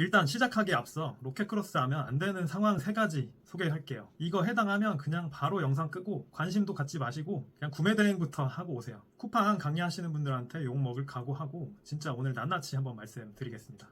일단 시작하기에 앞서 로켓크로스 하면 안 되는 상황 3가지 소개할게요. 이거 해당하면 그냥 바로 영상 끄고 관심도 갖지 마시고 그냥 구매 대행부터 하고 오세요. 쿠팡 강의하시는 분들한테 욕 먹을 각오하고 진짜 오늘 낱낱이 한번 말씀드리겠습니다.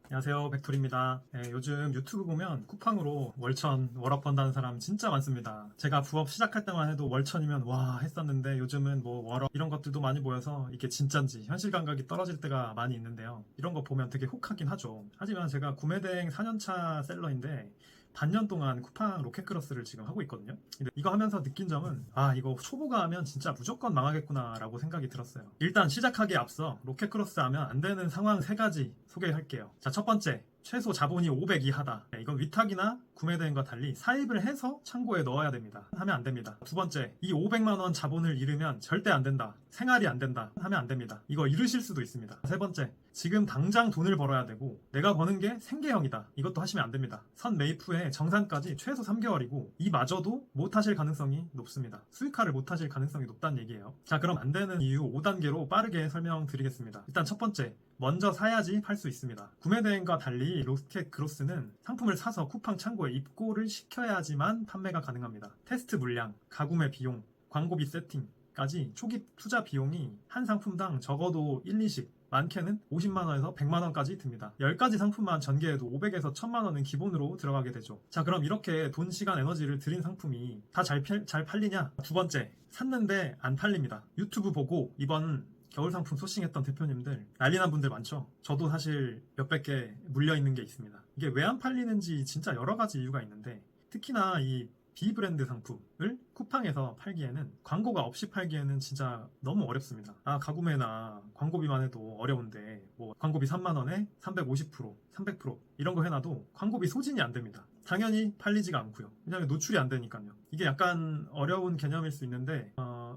안녕하세요, 백돌입니다. 네, 요즘 유튜브 보면 쿠팡으로 월천, 월업 번다는 사람 진짜 많습니다. 제가 부업 시작할 때만 해도 월천이면 와 했었는데 요즘은 뭐 월업 이런 것들도 많이 보여서 이게 진짠지 현실 감각이 떨어질 때가 많이 있는데요. 이런 거 보면 되게 혹하긴 하죠. 하지만 제가 구매대행 4년차 셀러인데 반년 동안 쿠팡 로켓크로스를 지금 하고 있거든요. 근데 이거 하면서 느낀 점은 이거 초보가 하면 진짜 무조건 망하겠구나 라고 생각이 들었어요. 일단 시작하기에 앞서 로켓크로스 하면 안 되는 상황 3가지 소개할게요. 자, 첫 번째, 최소 자본이 500 이하다. 이건 위탁이나 구매대행과 달리 사입을 해서 창고에 넣어야 됩니다. 하면 안 됩니다. 두 번째, 이 500만 원 자본을 잃으면 절대 안 된다. 생활이 안 된다. 하면 안 됩니다. 이거 잃으실 수도 있습니다. 세 번째, 지금 당장 돈을 벌어야 되고 내가 버는 게 생계형이다. 이것도 하시면 안 됩니다. 선 매입 후에 정산까지 최소 3개월이고 이마저도 못 하실 가능성이 높습니다. 수익화를 못 하실 가능성이 높다는 얘기예요. 자, 그럼 안 되는 이유 5단계로 빠르게 설명드리겠습니다. 일단 첫 번째, 먼저 사야지 팔 수 있습니다. 구매대행과 달리 로켓크로스는 상품을 사서 쿠팡 창고에 입고를 시켜야지만 판매가 가능합니다. 테스트 물량, 가구매 비용, 광고비 세팅까지 초기 투자 비용이 한 상품당 적어도 1, 2십, 많게는 50만원에서 100만원까지 듭니다. 10가지 상품만 전개해도 500에서 1000만원은 기본으로 들어가게 되죠. 자, 그럼 이렇게 돈, 시간, 에너지를 들인 상품이 다 잘 팔리냐? 두 번째, 샀는데 안 팔립니다. 유튜브 보고 이번 겨울 상품 소싱했던 대표님들 난리난 분들 많죠. 저도 사실 몇백 개 물려있는 게 있습니다. 이게 왜 안 팔리는지 진짜 여러 가지 이유가 있는데 특히나 이 비브랜드 상품을 쿠팡에서 팔기에는 광고가 없이 팔기에는 진짜 너무 어렵습니다. 가구매나 광고비만 해도 어려운데 뭐 광고비 3만원에 350%, 300% 이런 거 해놔도 광고비 소진이 안 됩니다. 당연히 팔리지가 않고요. 왜냐하면 노출이 안 되니까요. 이게 약간 어려운 개념일 수 있는데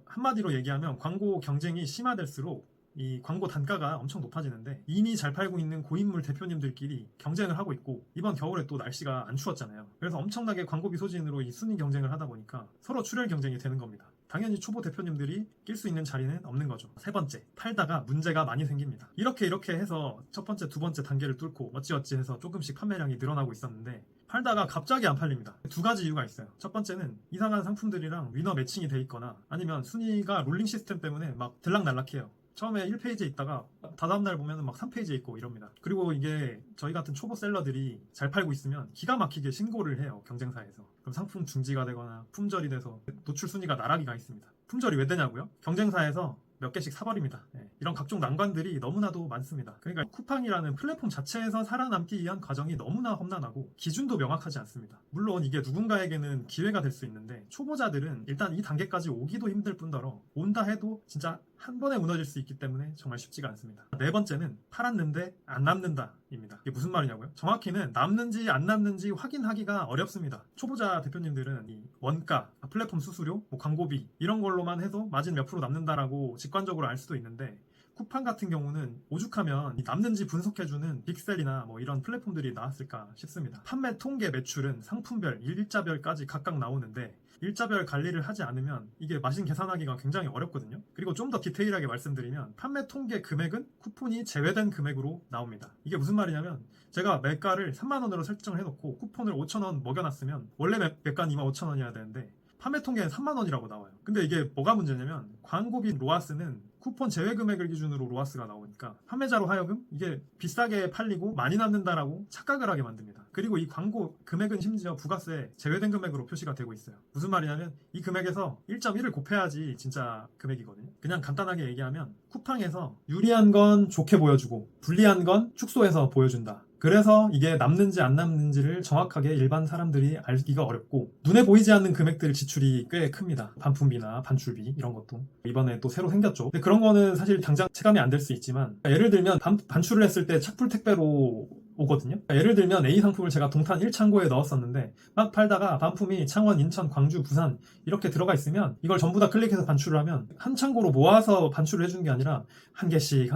한마디로 얘기하면 광고 경쟁이 심화될수록 이 광고 단가가 엄청 높아지는데 이미 잘 팔고 있는 고인물 대표님들끼리 경쟁을 하고 있고 이번 겨울에 또 날씨가 안 추웠잖아요. 그래서 엄청나게 광고비 소진으로 이 순위 경쟁을 하다 보니까 서로 출혈 경쟁이 되는 겁니다. 당연히 초보 대표님들이 낄 수 있는 자리는 없는 거죠. 세 번째, 팔다가 문제가 많이 생깁니다. 이렇게 해서 첫 번째, 두 번째 단계를 뚫고 어찌어찌 해서 조금씩 판매량이 늘어나고 있었는데 팔다가 갑자기 안 팔립니다. 두 가지 이유가 있어요. 첫 번째는 이상한 상품들이랑 위너 매칭이 돼 있거나 아니면 순위가 롤링 시스템 때문에 막 들락날락해요. 처음에 1페이지에 있다가 다다음날 보면 막 3페이지에 있고 이럽니다. 그리고 이게 저희 같은 초보 셀러들이 잘 팔고 있으면 기가 막히게 신고를 해요. 경쟁사에서. 그럼 상품 중지가 되거나 품절이 돼서 노출 순위가 나락이 가 있습니다. 품절이 왜 되냐고요? 경쟁사에서 몇 개씩 사버립니다. 이런 각종 난관들이 너무나도 많습니다. 그러니까 쿠팡이라는 플랫폼 자체에서 살아남기 위한 과정이 너무나 험난하고 기준도 명확하지 않습니다. 물론 이게 누군가에게는 기회가 될 수 있는데 초보자들은 일단 이 단계까지 오기도 힘들 뿐더러 온다 해도 진짜 한 번에 무너질 수 있기 때문에 정말 쉽지가 않습니다. 네 번째는 팔았는데 안 남는다 입니다. 이게 무슨 말이냐고요? 정확히는 남는지 안 남는지 확인하기가 어렵습니다. 초보자 대표님들은 이 원가, 플랫폼 수수료, 광고비 이런 걸로만 해도 마진 몇 프로 남는다라고 직관적으로 알 수도 있는데 쿠팡 같은 경우는 오죽하면 남는지 분석해주는 빅셀이나 뭐 이런 플랫폼들이 나왔을까 싶습니다. 판매 통계 매출은 상품별, 일자별까지 각각 나오는데 일자별 관리를 하지 않으면 이게 마진 계산하기가 굉장히 어렵거든요. 그리고 좀 더 디테일하게 말씀드리면 판매 통계 금액은 쿠폰이 제외된 금액으로 나옵니다. 이게 무슨 말이냐면 제가 매가를 3만원으로 설정을 해놓고 쿠폰을 5,000원 먹여놨으면 원래 매가는 25,000원이어야 되는데 판매 통계는 3만원이라고 나와요. 근데 이게 뭐가 문제냐면 광고비 로아스는 쿠폰 제외 금액을 기준으로 로아스가 나오니까 판매자로 하여금 이게 비싸게 팔리고 많이 남는다라고 착각을 하게 만듭니다. 그리고 이 광고 금액은 심지어 부가세 제외된 금액으로 표시가 되고 있어요. 무슨 말이냐면 이 금액에서 1.1을 곱해야지 진짜 금액이거든요. 그냥 간단하게 얘기하면 쿠팡에서 유리한 건 좋게 보여주고 불리한 건 축소해서 보여준다. 그래서 이게 남는지 안 남는지를 정확하게 일반 사람들이 알기가 어렵고 눈에 보이지 않는 금액들 지출이 꽤 큽니다. 반품비나 반출비 이런 것도 이번에 또 새로 생겼죠. 근데 그런 거는 사실 당장 체감이 안 될 수 있지만 예를 들면 반출을 했을 때 착불 택배로 오거든요. 예를 들면 A 상품을 제가 동탄 1창고에 넣었었는데 막 팔다가 반품이 창원, 인천, 광주, 부산 이렇게 들어가 있으면 이걸 전부 다 클릭해서 반출을 하면 한 창고로 모아서 반출을 해주는 게 아니라 한 개씩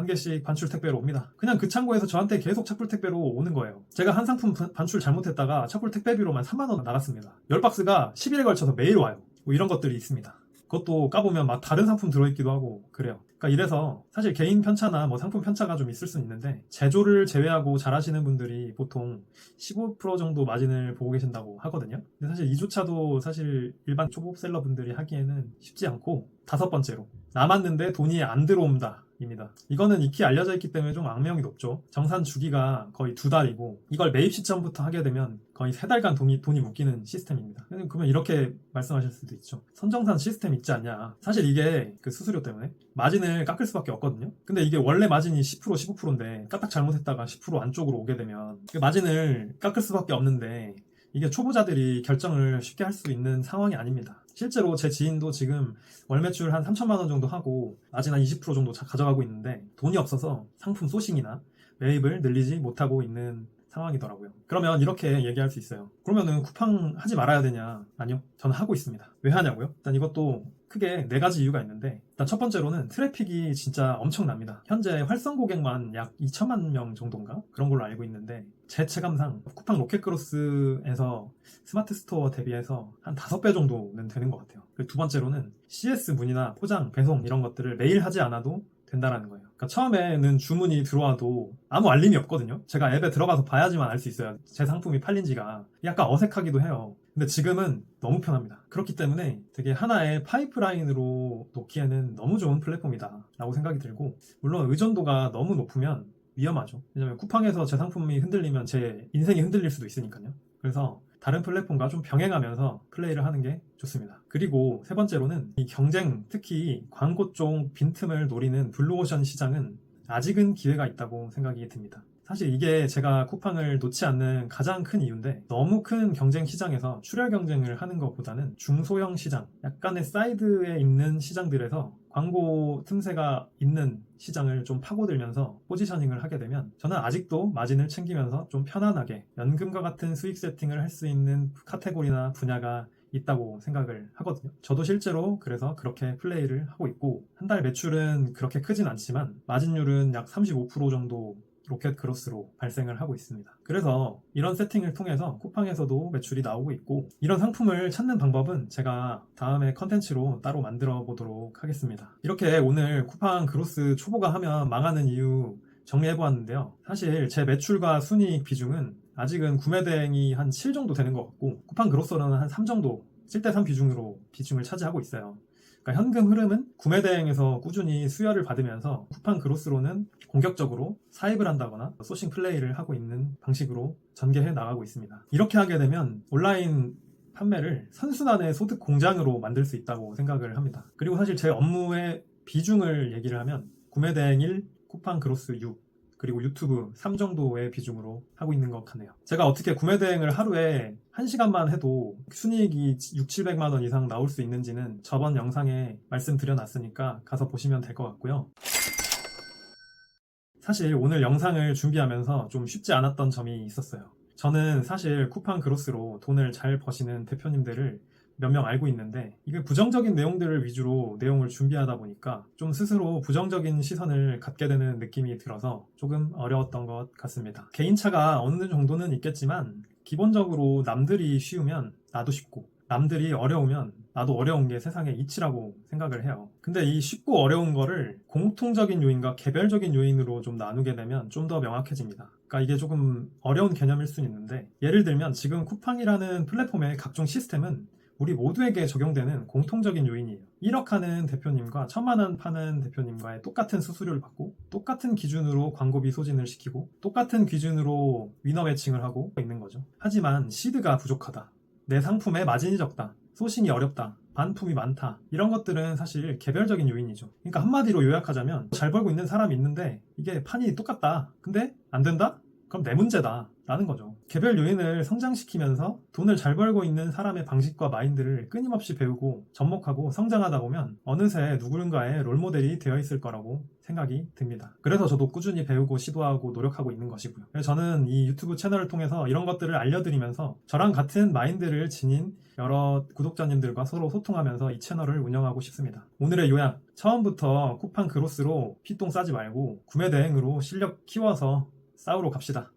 반출 택배로 옵니다. 그냥 그 창고에서 저한테 계속 착불 택배로 오는 거예요. 제가 한 상품 반출 잘못했다가 착불 택배비로만 3만원 나갔습니다. 10박스가 10일에 걸쳐서 매일 와요. 뭐 이런 것들이 있습니다. 그것도 까보면 막 다른 상품 들어있기도 하고 그래요. 그러니까 이래서 사실 개인 편차나 뭐 상품 편차가 좀 있을 수는 있는데 제조를 제외하고 잘하시는 분들이 보통 15% 정도 마진을 보고 계신다고 하거든요. 근데 사실 이조차도 사실 일반 초보셀러 분들이 하기에는 쉽지 않고, 다섯 번째로 남았는데 돈이 안 들어온다 입니다. 이거는 익히 알려져 있기 때문에 좀 악명이 높죠. 정산 주기가 거의 2달이고 이걸 매입 시점부터 하게 되면 거의 3달간 돈이 묶이는 시스템입니다. 그러면 이렇게 말씀하실 수도 있죠. 선정산 시스템 있지 않냐. 사실 이게 그 수수료 때문에 마진을 깎을 수밖에 없거든요. 근데 이게 원래 마진이 10% 15%인데 까딱 잘못했다가 10% 안쪽으로 오게 되면 그 마진을 깎을 수밖에 없는데, 이게 초보자들이 결정을 쉽게 할 수 있는 상황이 아닙니다. 실제로 제 지인도 지금 월 매출 한 3천만 원 정도 하고 마진 한 20% 정도 가져가고 있는데 돈이 없어서 상품 소싱이나 매입을 늘리지 못하고 있는 상황이더라고요. 그러면 이렇게 얘기할 수 있어요. 그러면은 쿠팡 하지 말아야 되냐? 아니요, 저는 하고 있습니다. 왜 하냐고요? 일단 이것도 크게 4가지 이유가 있는데, 일단 첫 번째로는 트래픽이 진짜 엄청납니다. 현재 활성 고객만 약 2천만 명 정도인가? 그런 걸로 알고 있는데, 제 체감상 쿠팡 로켓크로스에서 스마트 스토어 대비해서 한 5배 정도는 되는 것 같아요. 그리고 두 번째로는 CS 문의나 포장, 배송 이런 것들을 매일 하지 않아도 된다라는 거예요. 그러니까 처음에는 주문이 들어와도 아무 알림이 없거든요. 제가 앱에 들어가서 봐야지만 알 수 있어요. 제 상품이 팔린지가. 약간 어색하기도 해요. 근데 지금은 너무 편합니다. 그렇기 때문에 되게 하나의 파이프라인으로 놓기에는 너무 좋은 플랫폼이다 라고 생각이 들고, 물론 의존도가 너무 높으면 위험하죠. 왜냐면 쿠팡에서 제 상품이 흔들리면 제 인생이 흔들릴 수도 있으니까요. 그래서 다른 플랫폼과 좀 병행하면서 플레이를 하는 게 좋습니다. 그리고 세 번째로는 이 경쟁, 특히 광고 쪽 빈틈을 노리는 블루오션 시장은 아직은 기회가 있다고 생각이 듭니다. 사실 이게 제가 쿠팡을 놓지 않는 가장 큰 이유인데, 너무 큰 경쟁 시장에서 출혈 경쟁을 하는 것보다는 중소형 시장, 약간의 사이드에 있는 시장들에서 광고 틈새가 있는 시장을 좀 파고들면서 포지셔닝을 하게 되면 저는 아직도 마진을 챙기면서 좀 편안하게 연금과 같은 수익 세팅을 할 수 있는 카테고리나 분야가 있다고 생각을 하거든요. 저도 실제로 그래서 그렇게 플레이를 하고 있고, 한 달 매출은 그렇게 크진 않지만 마진율은 약 35% 정도 로켓 크로스로 발생을 하고 있습니다. 그래서 이런 세팅을 통해서 쿠팡에서도 매출이 나오고 있고, 이런 상품을 찾는 방법은 제가 다음에 컨텐츠로 따로 만들어 보도록 하겠습니다. 이렇게 오늘 쿠팡 크로스 초보가 하면 망하는 이유 정리해 보았는데요. 사실 제 매출과 순이익 비중은 아직은 구매 대행이 한 7 정도 되는 것 같고, 쿠팡 그로서는 한 3 정도, 7대3 비중으로 비중을 차지하고 있어요. 그러니까 현금 흐름은 구매 대행에서 꾸준히 수혈을 받으면서 쿠팡 그로스로는 공격적으로 사입을 한다거나 소싱 플레이를 하고 있는 방식으로 전개해 나가고 있습니다. 이렇게 하게 되면 온라인 판매를 선순환의 소득 공장으로 만들 수 있다고 생각을 합니다. 그리고 사실 제 업무의 비중을 얘기를 하면 구매 대행 1, 쿠팡 그로스 6, 그리고 유튜브 3 정도의 비중으로 하고 있는 것 같네요. 제가 어떻게 구매 대행을 하루에 1시간만 해도 순이익이 6, 700만 원 이상 나올 수 있는지는 저번 영상에 말씀드려놨으니까 가서 보시면 될 것 같고요. 사실 오늘 영상을 준비하면서 좀 쉽지 않았던 점이 있었어요. 저는 사실 쿠팡 그로스로 돈을 잘 버시는 대표님들을 몇 명 알고 있는데, 이게 부정적인 내용들을 위주로 내용을 준비하다 보니까 좀 스스로 부정적인 시선을 갖게 되는 느낌이 들어서 조금 어려웠던 것 같습니다. 개인차가 어느 정도는 있겠지만 기본적으로 남들이 쉬우면 나도 쉽고, 남들이 어려우면 나도 어려운 게 세상의 이치라고 생각을 해요. 근데 이 쉽고 어려운 거를 공통적인 요인과 개별적인 요인으로 좀 나누게 되면 좀 더 명확해집니다. 그러니까 이게 조금 어려운 개념일 수는 있는데, 예를 들면 지금 쿠팡이라는 플랫폼의 각종 시스템은 우리 모두에게 적용되는 공통적인 요인이에요. 1억 하는 대표님과 1,000만 원 파는 대표님과의 똑같은 수수료를 받고, 똑같은 기준으로 광고비 소진을 시키고, 똑같은 기준으로 위너 매칭을 하고 있는 거죠. 하지만 시드가 부족하다, 내 상품에 마진이 적다, 소싱이 어렵다, 반품이 많다, 이런 것들은 사실 개별적인 요인이죠. 그러니까 한마디로 요약하자면, 잘 벌고 있는 사람이 있는데 이게 판이 똑같다, 근데 안 된다? 그럼 내 문제다 라는 거죠. 개별 요인을 성장시키면서 돈을 잘 벌고 있는 사람의 방식과 마인드를 끊임없이 배우고 접목하고 성장하다 보면 어느새 누군가의 롤모델이 되어 있을 거라고 생각이 듭니다. 그래서 저도 꾸준히 배우고 시도하고 노력하고 있는 것이고요. 저는 이 유튜브 채널을 통해서 이런 것들을 알려드리면서 저랑 같은 마인드를 지닌 여러 구독자님들과 서로 소통하면서 이 채널을 운영하고 싶습니다. 오늘의 요약, 처음부터 쿠팡 그로스로 피똥 싸지 말고 구매 대행으로 실력 키워서 싸우러 갑시다.